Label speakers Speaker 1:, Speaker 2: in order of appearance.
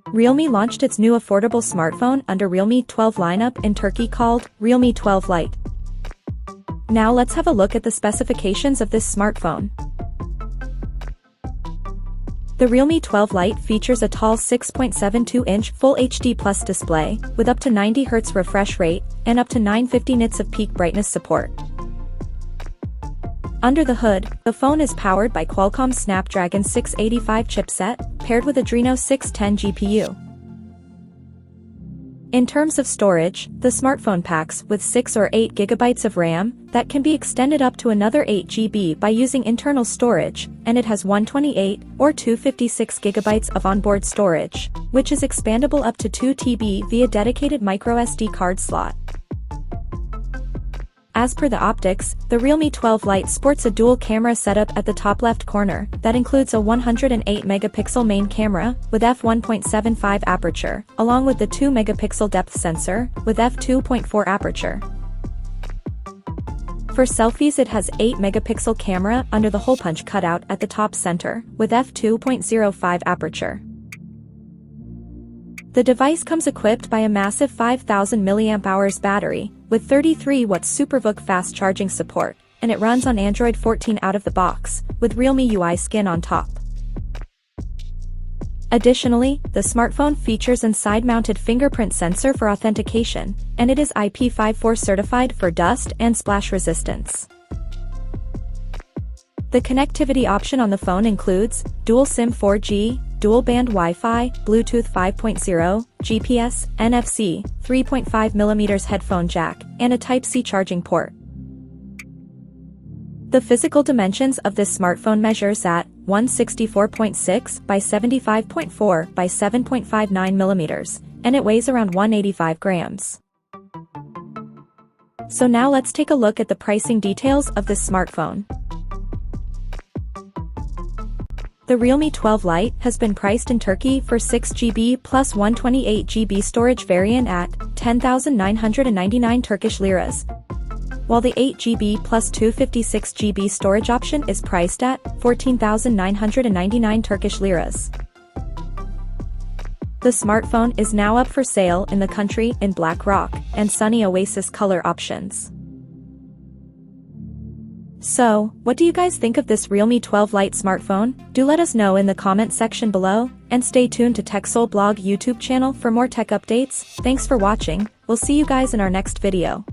Speaker 1: Realme launched its new affordable smartphone under Realme 12 lineup in Turkey called Realme 12 Lite. Now let's have a look at the specifications of this smartphone. The Realme 12 Lite features a tall 6.72-inch Full HD Plus display, with up to 90 Hz refresh rate, and up to 950 nits of peak brightness support. Under the hood, the phone is powered by Qualcomm's Snapdragon 685 chipset, paired with Adreno 610 GPU. In terms of storage, the smartphone packs with 6 or 8 GB of RAM that can be extended up to another 8 GB by using internal storage, and it has 128 or 256 GB of onboard storage, which is expandable up to 2 TB via dedicated microSD card slot. As per the optics, the Realme 12 Lite sports a dual camera setup at the top left corner that includes a 108-megapixel main camera with f1.75 aperture, along with the 2-megapixel depth sensor with f2.4 aperture. For selfies, it has 8-megapixel camera under the hole punch cutout at the top center with f2.05 aperture. The device comes equipped by a massive 5000 mAh battery, with 33-watt SuperVOOC fast charging support, and it runs on Android 14 out of the box, with Realme UI skin on top. Additionally, the smartphone features a side-mounted fingerprint sensor for authentication, and it is IP54 certified for dust and splash resistance. The connectivity option on the phone includes dual SIM 4G, dual-band Wi-Fi, Bluetooth 5.0, GPS, NFC, 3.5mm headphone jack, and a Type-C charging port. The physical dimensions of this smartphone measures at 164.6 by 75.4 by 7.59mm, and it weighs around 185 grams. So now let's take a look at the pricing details of this smartphone. The Realme 12 Lite has been priced in Turkey for 6GB plus 128GB storage variant at 10,999 Turkish liras, while the 8GB plus 256GB storage option is priced at 14,999 Turkish liras. The smartphone is now up for sale in the country in Black Rock and Sunny Oasis color options. So, what do you guys think of this Realme 12 Lite smartphone? Do let us know in the comment section below, and stay tuned to TechSole Blog YouTube channel for more tech updates. Thanks for watching, we'll see you guys in our next video.